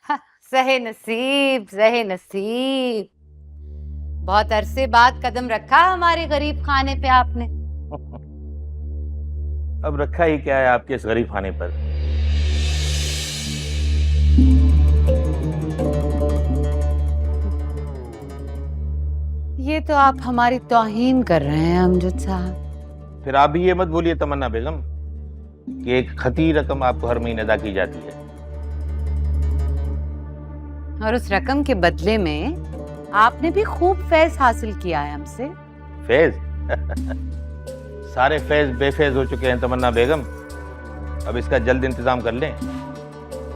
हाँ, सहे नसीब सहे नसीब। बहुत अरसे बाद कदम रखा हमारे गरीब खाने पे आपने। अब रखा ही क्या है आपके इस गरीब खाने पर। ये तो आप हमारी तौहीन कर रहे हैं अमजद साहब। फिर आप भी ये मत बोलिए तमन्ना बेगम कि एक खती रकम आपको हर महीने अदा की जाती है। और उस रकम के बदले में आपने भी खूब फैज हासिल किया है हमसे। फैज? सारे फैज बेफैज हो चुके हैं तमन्ना बेगम। अब इसका जल्द इंतजाम कर लें,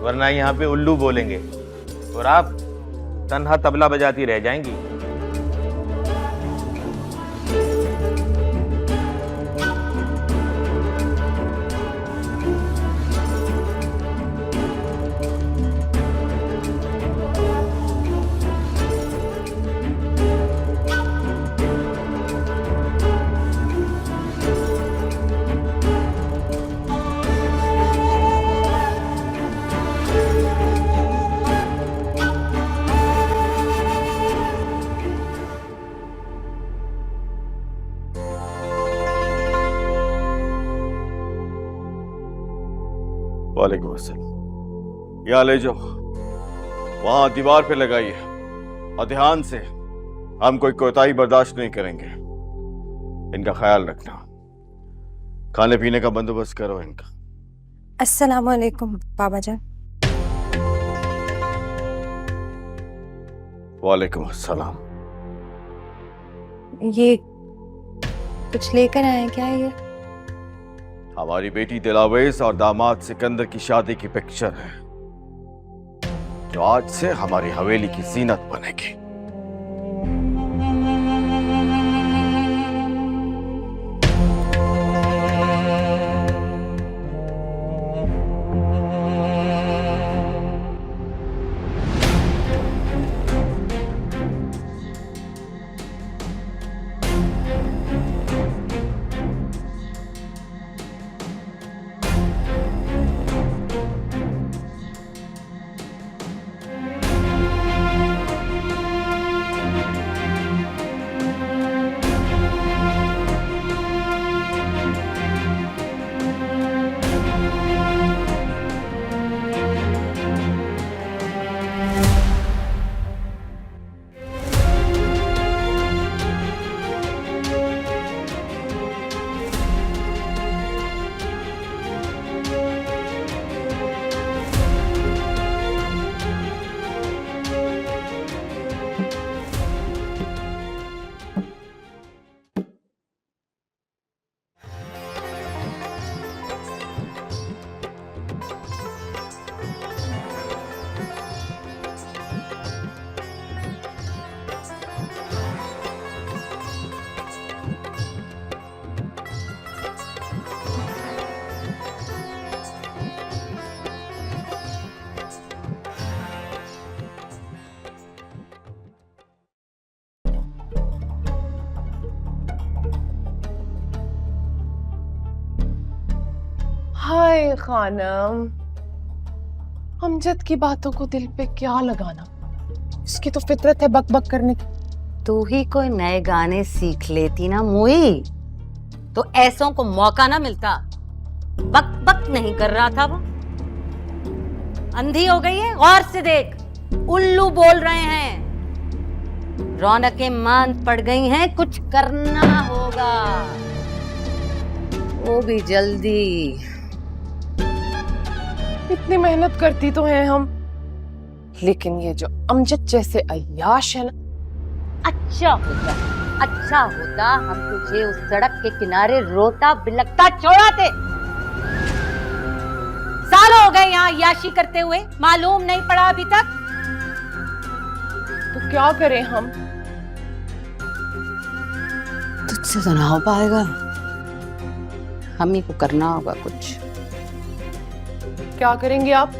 वरना यहाँ पे उल्लू बोलेंगे और आप तन्हा तबला बजाती रह जाएंगी। वालेकुम अस्सलाम। यहाँ ले जाओ, वहां दीवार पे लगाइए और ध्यान से। हम कोई कोताही बर्दाश्त नहीं करेंगे। इनका ख्याल रखना। खाने पीने का बंदोबस्त करो इनका। अस्सलाम वालेकुम बाबा जान। वालेकुम अस्सलाम। ये कुछ लेकर आए हैं क्या ये? हमारी बेटी दिलावेज और दामाद सिकंदर की शादी की पिक्चर है, जो आज से हमारी हवेली की जीनत बनेगी। हाय खानम, अमजद की बातों को दिल पे क्या लगाना। उसकी तो फितरत है बक बक करने की। तू ही कोई नए गाने सीख लेती ना मोई, तो ऐसों को मौका ना मिलता। बक बक नहीं कर रहा था वो। अंधी हो गई है, गौर से देख। उल्लू बोल रहे हैं, रौनकें मांद पड़ गई हैं, कुछ करना होगा, वो भी जल्दी। इतनी मेहनत करती तो हैं हम, लेकिन ये जो अमजद जैसे अय्याश है ना। अच्छा होता हम तुझे उस सड़क के किनारे रोता बिलखता छोड़ाते। साल हो गए यहाँ याशी करते हुए, मालूम नहीं पड़ा अभी तक। तो क्या करें हम? तुझसे तो ना हो पाएगा, हम ही को करना होगा कुछ। क्या करेंगे आप?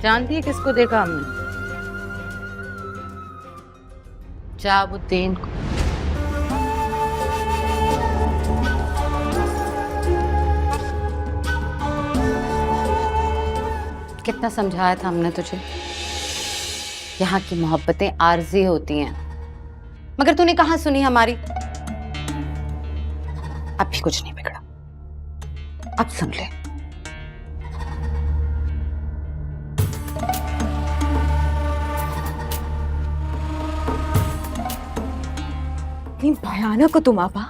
जानती है किसको देखा हमने? शहाबुद्दीन को। कितना समझाया था हमने तुझे, यहाँ की मोहब्बतें आरजी होती हैं, मगर तूने कहाँ सुनी हमारी। अब भी कुछ नहीं बिगड़ा, अब सुन ले। इतनी भयानक हो तुम आपा,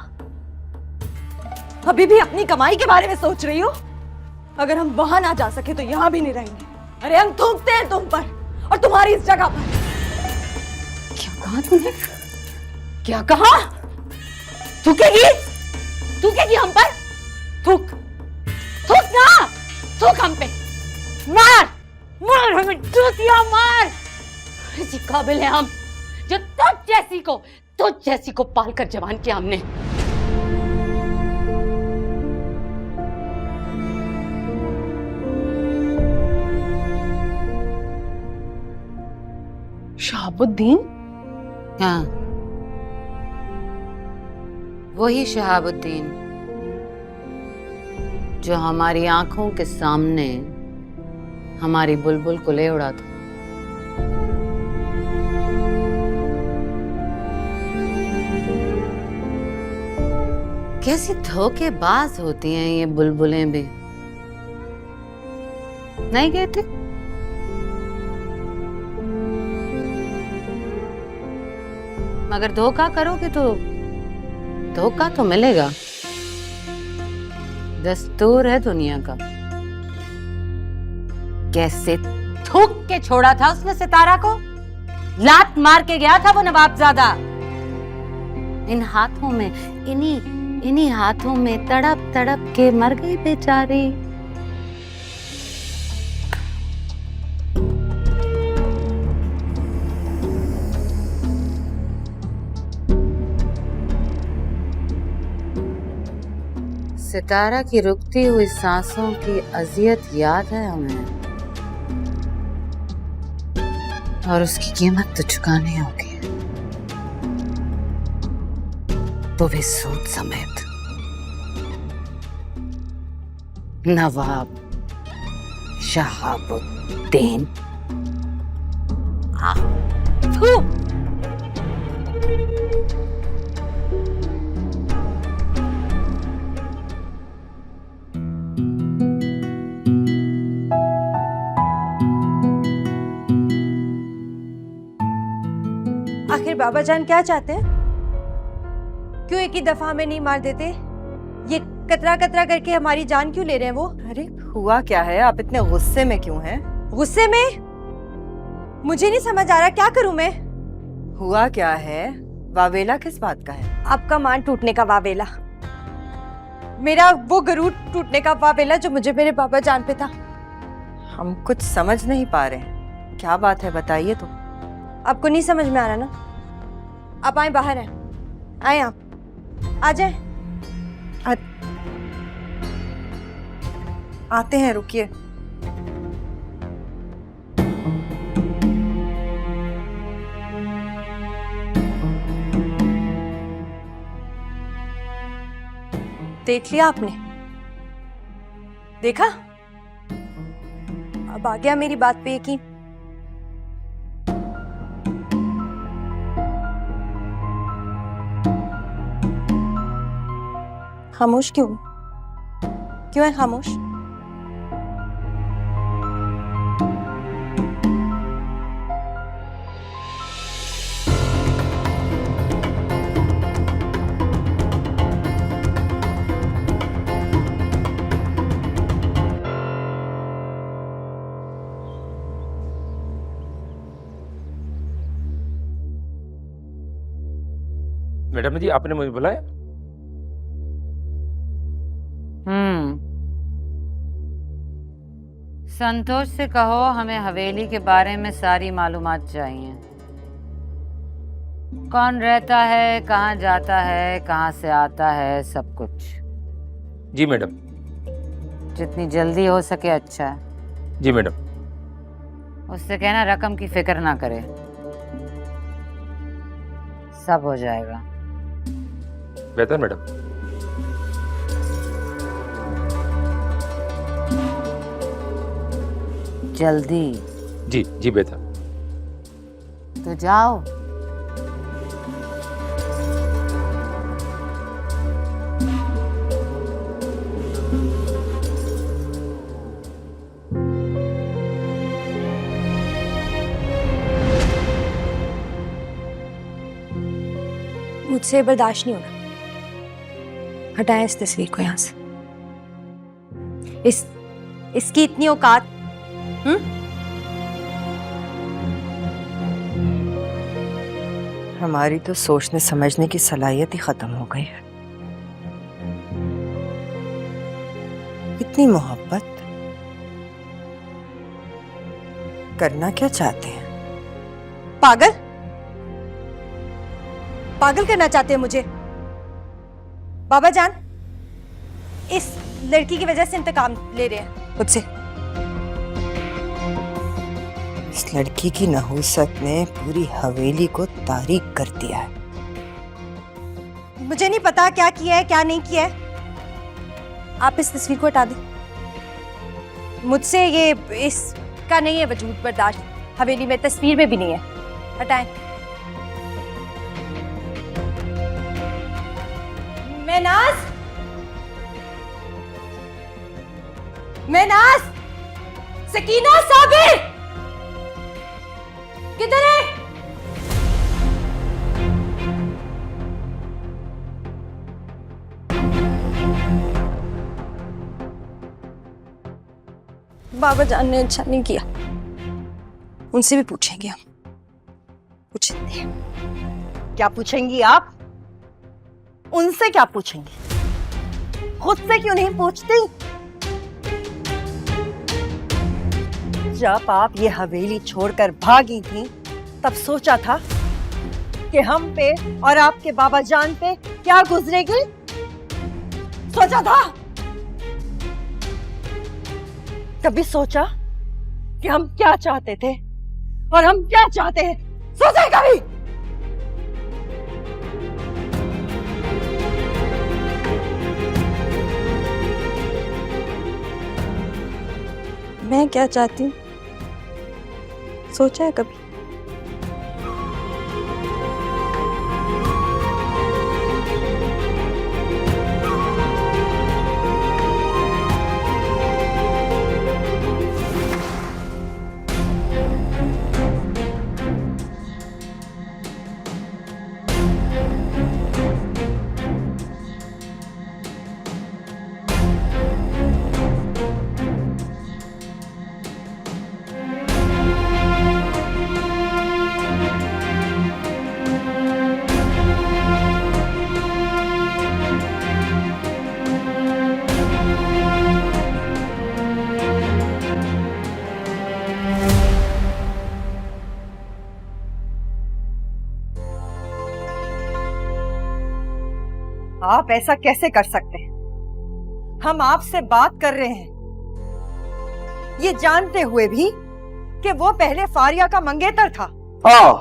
अभी भी अपनी कमाई के बारे में सोच रही हो। अगर हम वहां ना जा सके तो यहां भी नहीं रहेंगे। अरे हम थूकते हैं तुम पर और तुम्हारी इस जगह पर। क्या कहा तूने? क्या कहा? थूकेगी? थूकेगी हम पर? थूक, थूक ना, थूक हम पे, मार, मार हमें, चूतिया मार। इसी काबिल है हम जो तुझ जैसी को पालकर जवान किया हमने। शहाबुद्दीन? हाँ, वही शहाबुद्दीन जो हमारी आंखों के सामने हमारी बुलबुल को ले उड़ा था। कैसी धोखेबाज होती हैं ये बुलबुलें भी, नहीं कहते? मगर धोखा करोगे तो धोखा तो मिलेगा, दस्तूर है दुनिया का। कैसे थूक के छोड़ा था उसने सितारा को, लात मार के गया था वो नवाबजादा। इन हाथों में, इन्हीं हाथों में तड़प तड़प के मर गई बेचारी। सितारा की रुकती हुई सांसों की अजियत याद है हमें, और उसकी कीमत तो चुकानी होगी, तो भी सूद समेत। नवाब शहाबुद्दीन। आखिर बाबा जान क्या चाहते हैं? क्यों एक ही दफा में नहीं मार देते? ये कतरा कतरा करके हमारी जान क्यों ले रहे हैं वो? अरे हुआ क्या है? आप इतने गुस्से में क्यों हैं? गुस्से में? मुझे नहीं समझ आ रहा, क्या करूं मैं? हुआ क्या है? वावेला किस बात का है? आपका मान टूटने का वावेला, मेरा वो गरूर टूटने का वावेला जो मुझे मेरे बाबा जान पे था। हम कुछ समझ नहीं पा रहे हैं, क्या बात है बताइए तो। आपको नहीं समझ में आ रहा ना? आप आए, बाहर हैं, आए, आप आ जाए। आते हैं, रुकिए। देख लिया आपने? देखा? अब आ गया मेरी बात पे यकीन? खामोश क्यों? क्यों है खामोश? मैडम जी, आपने मुझे बुलाया? संतोष से कहो हमें हवेली के बारे में सारी मालूमात चाहिए। कौन रहता है, कहाँ जाता है, कहाँ से आता है, सब कुछ। जी मैडम। जितनी जल्दी हो सके अच्छा है। जी मैडम। उससे कहना रकम की फिक्र ना करे, सब हो जाएगा। बेहतर मैडम। जल्दी। जी जी बेटा। तो जाओ। मुझसे बर्दाश्त नहीं होना। हटाएं इस तस्वीर को यहाँ से। इसकी इतनी औकात। हमारी तो सोचने समझने की सलाहियत ही खत्म हो गई है। इतनी मोहब्बत करना क्या चाहते हैं? पागल पागल करना चाहते हैं मुझे। बाबा जान इस लड़की की वजह से इंतकाम ले रहे हैं मुझसे। इस लड़की की नहुसत ने पूरी हवेली को तारीक कर दिया है। मुझे नहीं पता क्या किया है क्या नहीं किया है। आप इस तस्वीर को हटा दें। मुझसे ये इसका नहीं है वजूद बर्दाश्त। हवेली में तस्वीर में भी नहीं है। हटाएं। महनाज सकीना साबिर किधर है? बाबा जान ने अच्छा नहीं किया। उनसे भी पूछेंगे हम। पूछते हैं। क्या पूछेंगी आप? उनसे क्या पूछेंगी? खुद से क्यों नहीं पूछती? जब आप ये हवेली छोड़कर भागी थी तब सोचा था कि हम पे और आपके बाबा जान पे क्या गुजरेगी? सोचा था? कभी सोचा कि हम क्या चाहते थे और हम क्या चाहते हैं? सोचा कभी? मैं क्या चाहती हूँ सोचा है कभी? आप ऐसा कैसे कर सकते हैं? हम आपसे बात कर रहे हैं ये जानते हुए भी कि वो पहले फारिया का मंगेतर था। हाँ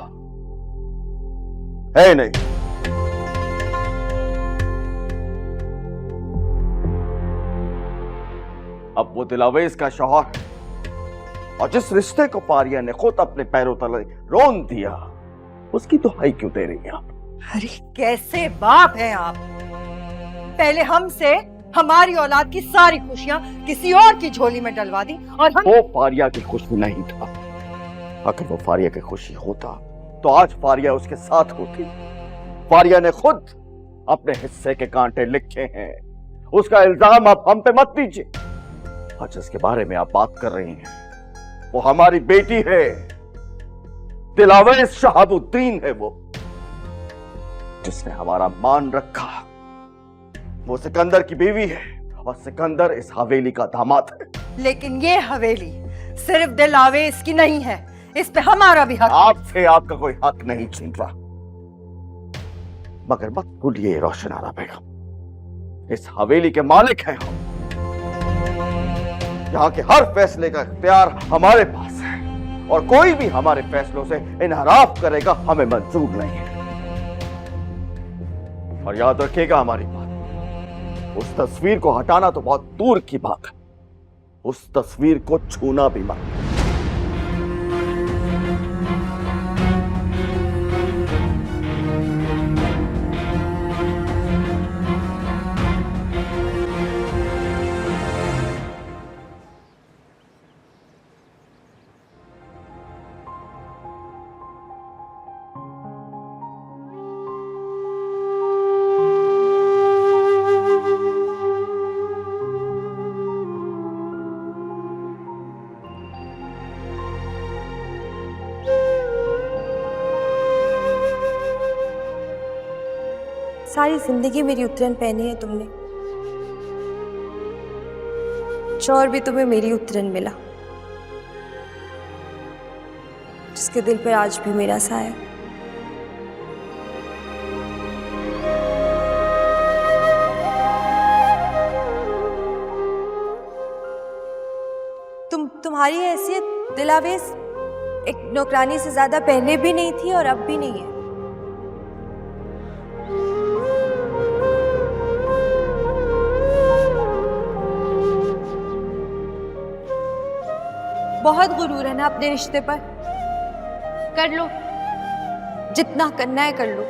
है नहीं। अब वो दिलावेज का शौहर है और जिस रिश्ते को फारिया ने खुद अपने पैरों तले रोन दिया उसकी दुहाई क्यों दे रही हैं आप? अरे कैसे बाप हैं आप? पहले हमसे हमारी औलाद की सारी खुशियां किसी और की झोली में डलवा दी और हम... वो फारिया की खुशी नहीं था। अगर वो फारिया की खुशी होता तो आज फारिया उसके साथ होती। फारिया ने खुद अपने हिस्से के कांटे लिखे हैं। उसका इल्जाम आप हम पे मत दीजिए। और जिसके बारे में आप बात कर रही हैं वो हमारी बेटी है। दिलावेज शहाबुद्दीन है वो जिसने हमारा मान रखा। वो सिकंदर की बीवी है और सिकंदर इस हवेली का दामाद है। लेकिन ये हवेली सिर्फ दिलावेज की नहीं है, इस पे हमारा भी हक है। आपसे आपका कोई हक नहीं छीन रहा। मगर मत भूलिए रोशन आरा बेगम, इस हवेली के मालिक हैं हम। यहाँ के हर फैसले का इख्तियार हमारे पास है और कोई भी हमारे फैसलों से इनहराफ करेगा हमें मंजूर नहीं है। और याद रखिएगा हमारी बात, उस तस्वीर को हटाना तो बहुत दूर की बात है, उस तस्वीर को छूना भी मत। सारी जिंदगी मेरी उतरन पहनी है तुमने, चोर भी तुम्हें मेरी उतरन मिला, जिसके दिल पर आज भी मेरा साया। तुम्हारी हैसियत दिलावेश एक नौकरानी से ज्यादा पहले भी नहीं थी और अब भी नहीं है। बहुत गुरूर है ना अपने रिश्ते पर, कर लो जितना करना है कर लो,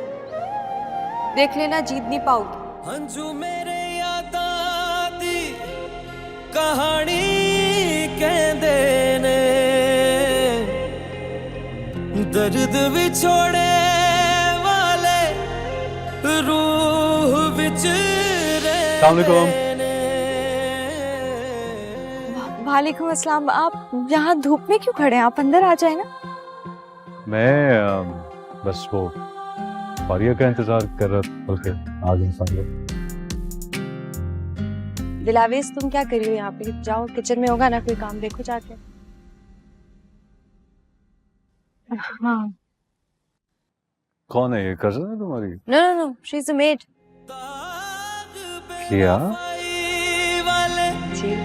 देख लेना जीत नहीं पाओगे। अंजू मेरे यादा दी कहानी कहंदे ने, दर्द विछोड़े वाले रूह विच वालेकुम अस्सलाम। आप यहाँ धूप में क्यों खड़े हैं? आप अंदर आ जाए ना। मैं बस वो फारिया का इंतजार कर रहा था, बल्कि आ गई फारिया। दिलावेश तुम क्या कर रही हो यहाँ पे? जाओ किचन में होगा ना कोई काम, देखो जाके। हाँ। कौन है ये? कजन है तुम्हारी? No no no, she is a maid. किया? जी।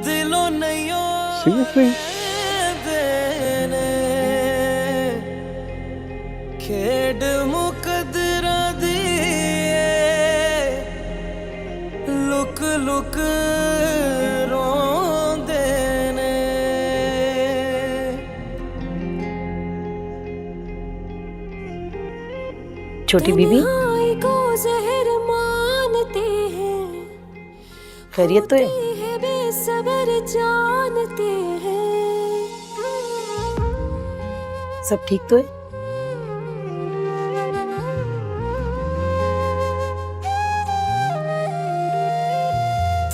दिलों नहीं सीरियसली? खेड मुकदरा दी लुक लुक रोंदे ने। छोटी बीबी को जहर मानते हैं, खैरियत तो है? बेसबर जानते हैं। सब ठीक तो है?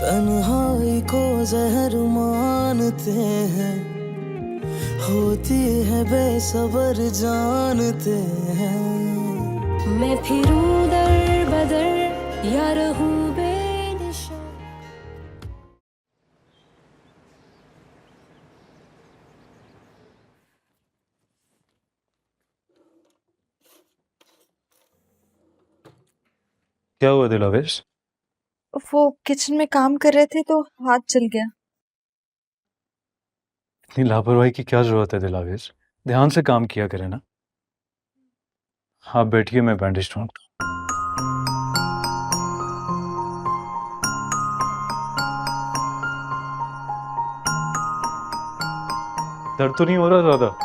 तन्हाई को जहर मानते हैं, होती है बेसबर जानते हैं। मैं फिरूं दर बदर या रहूं बेनिशान। क्या हुआ दिलावेश? वो किचन में काम कर रहे थे तो हाथ जल गया। इतनी लापरवाही की क्या जरूरत है दिलावेश? ध्यान से काम किया करें ना। आप बैठिए, मैं बैंडेज ढूंढता हूँ। दर्द तो नहीं हो रहा ज्यादा?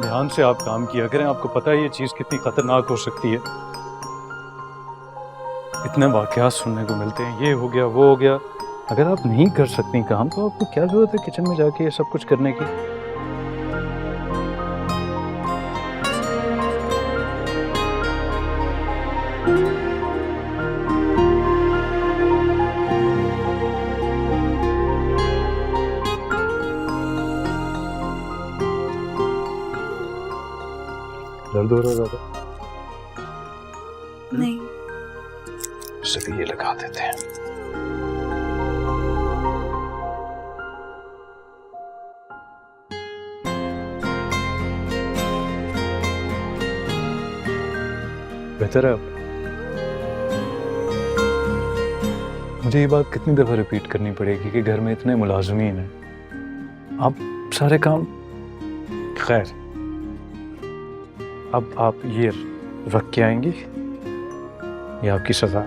ध्यान से आप काम किया करें, आपको पता है ये चीज कितनी खतरनाक हो सकती है। इतने वाकयात सुनने को मिलते हैं, ये हो गया वो हो गया। अगर आप नहीं कर सकती काम तो आपको क्या जरूरत है किचन में जाके ये सब कुछ करने की? दर्द हो रहा है ज्यादा? नहीं। चलिए ये लगा देते हैं। बेहतर है अब? मुझे ये बात कितनी दफा रिपीट करनी पड़ेगी कि घर में इतने मुलाजमीन हैं, आप सारे काम। खैर, अब आप ये रख के आएंगी, ये आपकी सजा।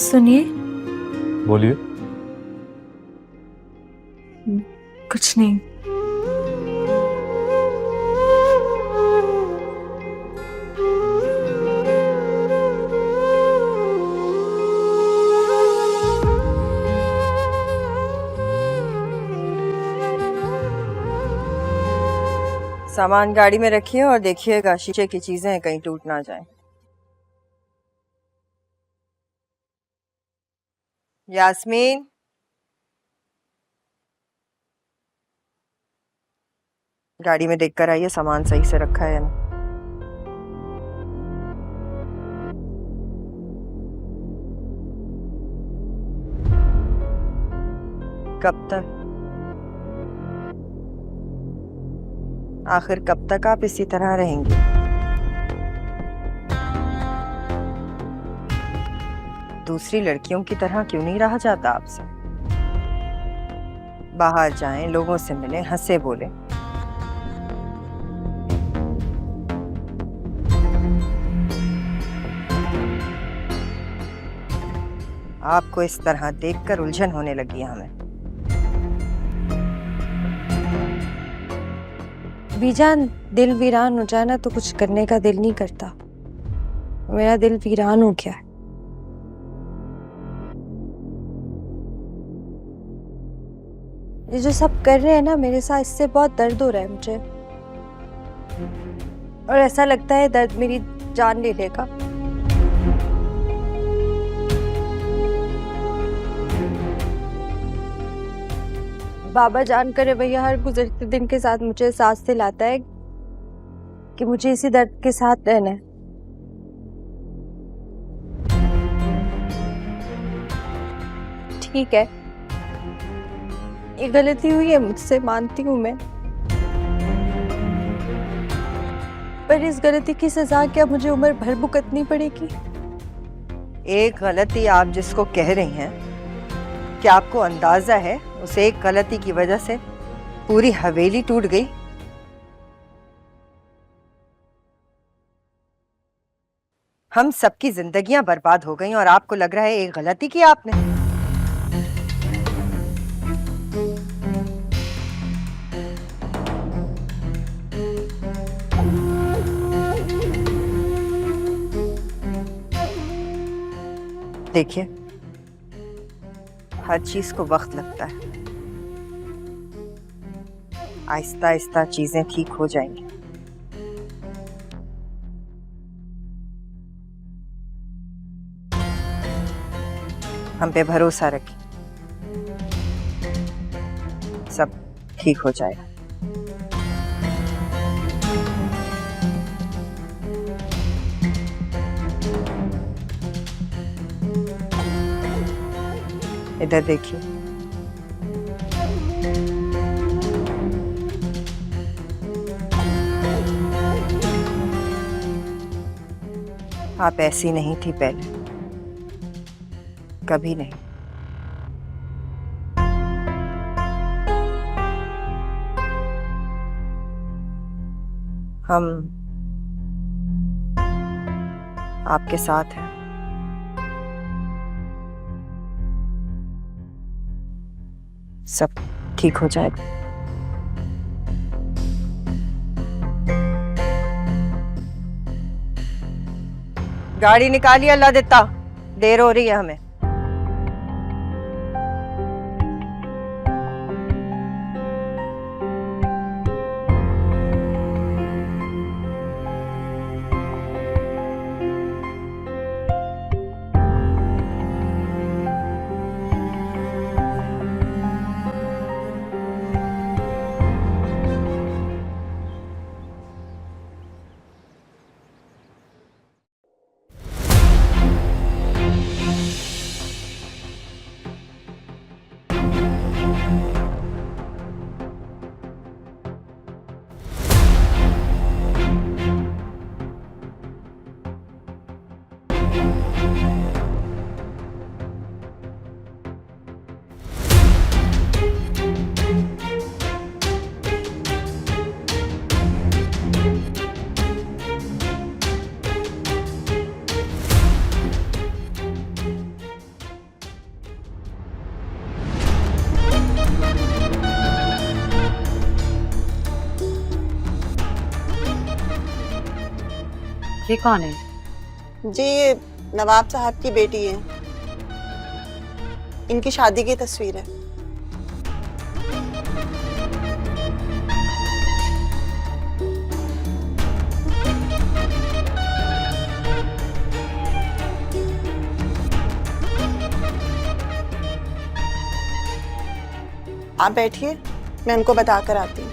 सुनिए। बोलिए। कुछ नहीं। सामान गाड़ी में रखिए और देखिएगा शीशे की चीजें कहीं टूट ना जाएं। यास्मीन, गाड़ी में देखकर आइए सामान सही से रखा है या नहीं। कब तक, आखिर कब तक आप इसी तरह रहेंगे? दूसरी लड़कियों की तरह क्यों नहीं रहा जाता आपसे? बाहर जाएं, लोगों से मिलें, हंसे बोलें। आपको इस तरह देखकर उलझन होने लगी है हमें। बीजान, दिल वीरान हो जाए ना तो कुछ करने का दिल नहीं करता। मेरा दिल वीरान हो गया है। ये जो सब कर रहे हैं ना मेरे साथ, इससे बहुत दर्द हो रहा है मुझे, और ऐसा लगता है दर्द मेरी जान ले लेगा। बाबा जान का रवैया हर गुजरते दिन के साथ मुझे एहसास दिलाता है कि मुझे इसी दर्द के साथ रहना है। ठीक है, ये गलती हुई है मुझसे, मानती हूँ मैं, पर इस गलती की सजा क्या मुझे उम्र भर भुगतनी पड़ेगी? एक गलती आप जिसको कह रही हैं, क्या आपको अंदाजा है उस एक गलती की वजह से पूरी हवेली टूट गई? हम सबकी जिंदगियां बर्बाद हो गई और आपको लग रहा है एक गलती की आपने? देखिए, हर चीज को वक्त लगता है, आहिस्ता आहिस्ता चीजें ठीक हो जाएंगी। हम पे भरोसा रखें, सब ठीक हो जाएगा। इधर देखिए, आप ऐसी नहीं थी पहले, कभी नहीं। हम आपके साथ हैं। सब ठीक हो जाएगा। गाड़ी निकालिए, अल्लाह देता, देर हो रही है हमें। ये कौन है? जी, ये नवाब साहब की बेटी है, इनकी शादी की तस्वीर है। आप बैठिए, मैं उनको बता कर आती हूँ।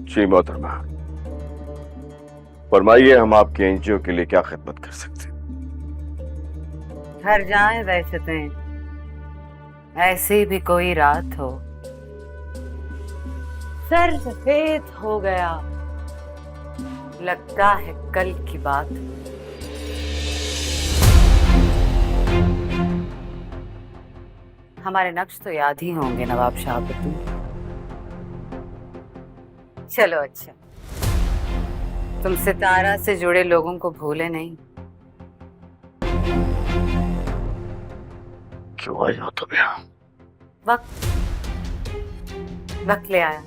जी मोहतरमा, फरमाइए, हम आपके एनजीओ के लिए क्या खिदमत कर सकते हैं? घर जाएं वैसे तो ऐसी भी कोई रात हो, सर सफेद हो गया, लगता है कल की बात। हमारे नक्श तो याद ही होंगे नवाब शाहबुद्दीन। चलो अच्छा, तुम सितारा से जुड़े लोगों को भूले नहीं। क्यों आए हो तुम यहाँ? वक्त ले आया।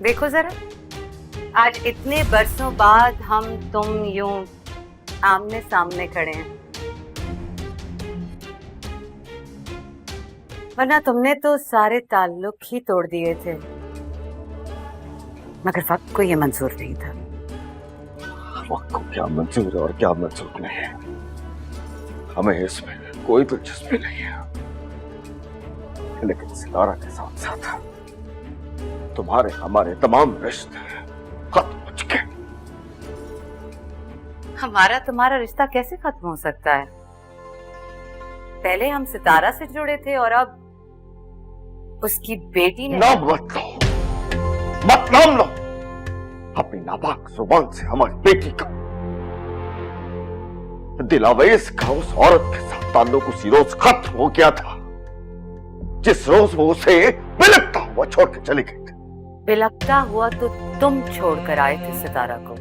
देखो जरा, आज इतने बरसों बाद हम तुम यूं आमने सामने खड़े हैं, वरना तुमने तो सारे ताल्लुक ही तोड़ दिए थे। मगर वक्त को ये मंजूर नहीं था। वक्त को क्या मंजूर है और क्या मंजूर नहीं है, हमें इसमें कोई दिलचस्पी नहीं है। लेकिन सितारा के साथ साथ तुम्हारे हमारे तमाम रिश्ते खत्म हो चुके। हमारा तुम्हारा रिश्ता कैसे खत्म हो सकता है? पहले हम सितारा से जुड़े थे और अब उसकी बेटी ने। नाम मत लो, मत नाम लो अपनी नापाक जुबान से हमारी बेटी का। दिलावेज का उस औरत के साथ ताल्लुक उसी रोज खत्म हो गया था जिस रोज वो उसे बिलखता हुआ छोड़ के चली गई थी। बिलखता हुआ तो तुम छोड़कर आए थे सितारा को।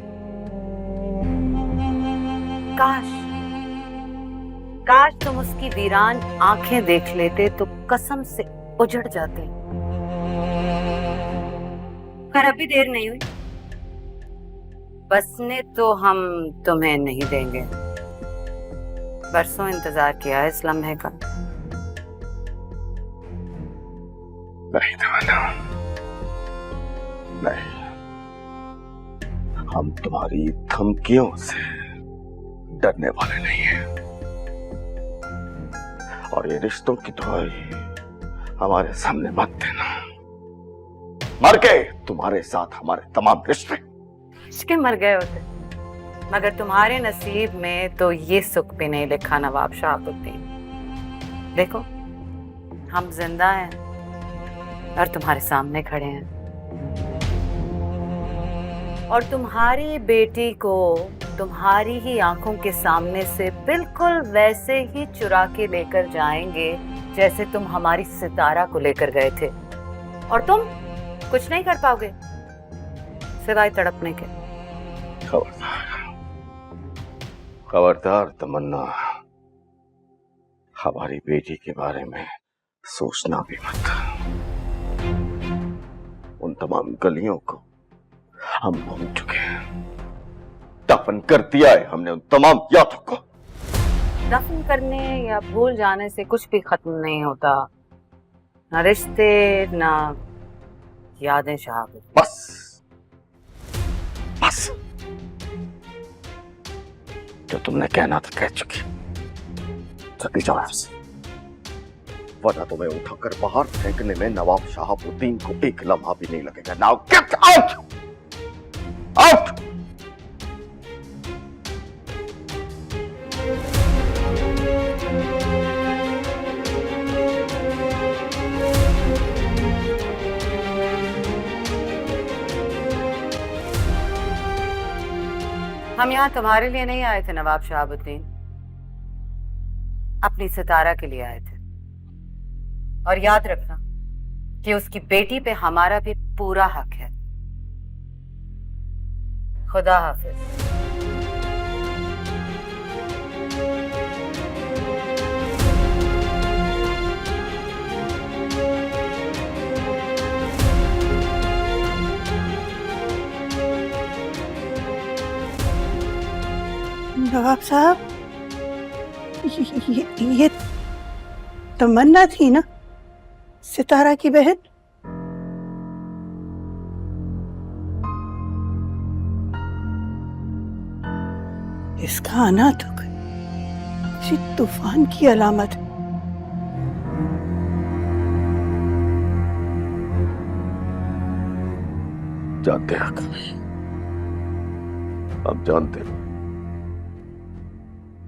काश तुम उसकी वीरान आंखें देख लेते तो कसम से उजड़ जाते। पर अभी देर नहीं हुई, बसने तो हम तुम्हें नहीं देंगे। बरसों इंतजार किया है इस लम्हे का। नहीं दीवाना, नहीं, हम तुम्हारी धमकियों से डरने वाले नहीं हैं। और ये रिश्तों की दुआई हमारे सामने मत देना। मर गए तुम्हारे साथ हमारे तमाम रिश्ते। मर गए होते, मगर तुम्हारे नसीब में तो ये सुख भी नहीं लिखा नवाब शाहबुद्दीन। देखो, हम जिंदा हैं और तुम्हारे सामने खड़े हैं, और तुम्हारी बेटी को तुम्हारी ही आंखों के सामने से बिल्कुल वैसे ही चुरा के लेकर जाएंगे जैसे तुम हमारी सितारा को लेकर गए थे। और तुम कुछ नहीं कर पाओगे सिवाय तड़पने के। खबरदार तमन्ना, हमारी बेटी के बारे में सोचना भी मत। उन तमाम गलियों को हम भूल चुके हैं। दफन कर दिया है हमने उन तमाम यादों को। दफन करने या भूल जाने से कुछ भी खत्म नहीं होता, ना रिश्ते ना यादें शहाबत। बस बस, जो तुमने कहना था कह चुकी। चली जाओ यहाँ से, वरना तुम्हें उठाकर बाहर फेंकने में नवाब शहाबुद्दीन को एक लम्हा भी नहीं लगेगा। Now get out, out. हम यहाँ तुम्हारे लिए नहीं आए थे नवाब शहाबुद्दीन, अपनी सितारा के लिए आए थे। और याद रखना कि उसकी बेटी पे हमारा भी पूरा हक है। खुदा हाफिज। नवाब साहब, ये तमन्ना थी ना, सितारा की बहन? इसका आना तो किसी तूफान की अलामत है। जानते हैं अब जानते हैं,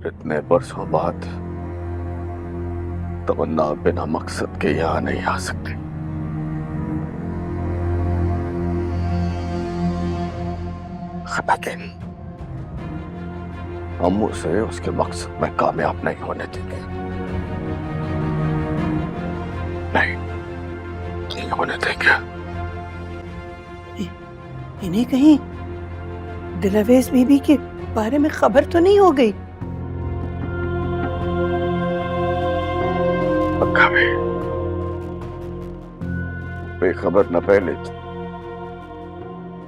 इतने बरसों बाद तमन्ना बिना मकसद के यहाँ नहीं आ सकती। लेकिन हम उसे उसके मकसद में कामयाब नहीं होने देंगे। नहीं होने देंगे। इन्हें कहीं दिलवेज बीबी के बारे में खबर तो नहीं हो गई? कभी बेखबर न पहले थी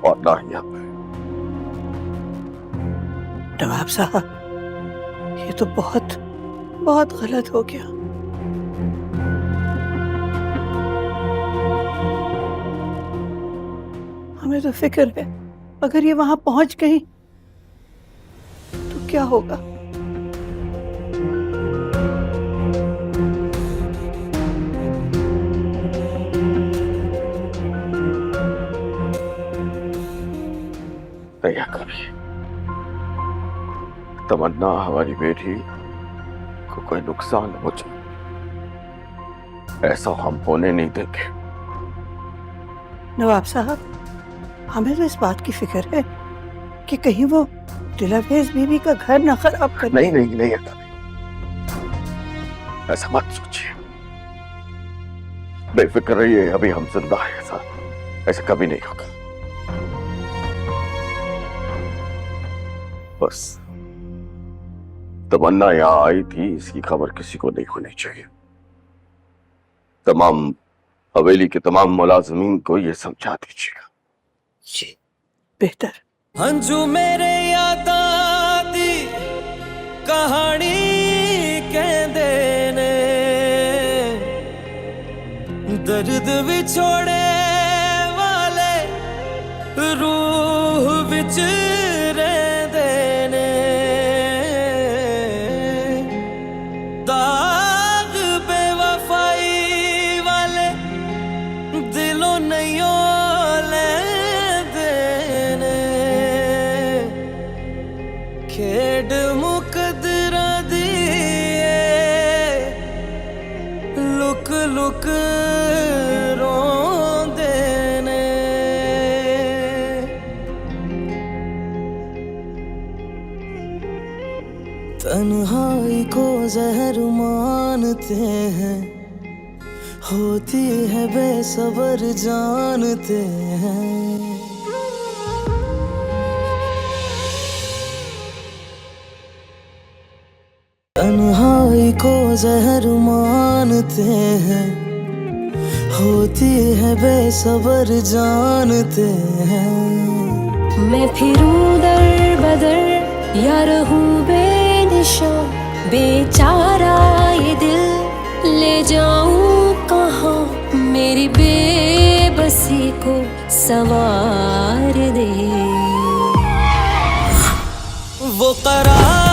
और ना ही अब। नवाब साहब, ये तो बहुत बहुत गलत हो गया। हमें तो फिक्र है, अगर ये वहां पहुंच गई तो क्या होगा? नहीं कभी तमन्ना हमारी बेटी को कोई नुकसान हो जाए, ऐसा हम होने नहीं देंगे। नवाब साहब, हमें तो इस बात की फिक्र है कि कहीं वो दिलवेज बीबी का घर न खराब कर। नहीं नहीं नहीं, ऐसा मत सोचिए। बेफिक्र रहिए, अभी हम जिंदा हैं। ऐसा कभी नहीं होगा। बस तमन्ना यहाँ आई थी, इसकी खबर किसी को नहीं होनी चाहिए। तमाम हवेली के तमाम मुलाजिमीन को ये समझा दीजिएगा। जी बेहतर। हंजू मेरे यादा दी कहानी कहंदे ने, दर्द विछोड़े वाले रूह विच रहंदे ने, दाग बेवफाई वाले दिलों नहीं खेड मुकदरा दिए लुक लुक रोंदे ने। तन्हाई को जहर मानते हैं, होती है बेसबर जानते हैं। तन्हाई को जहर मानते हैं, होती है बेसबर जानते हैं। मैं फिरूं दर कदर या रहूं बेनिशान बेचारा ये दिल ले जाऊं कहाँ मेरी बेबसी को संवार दे वो करार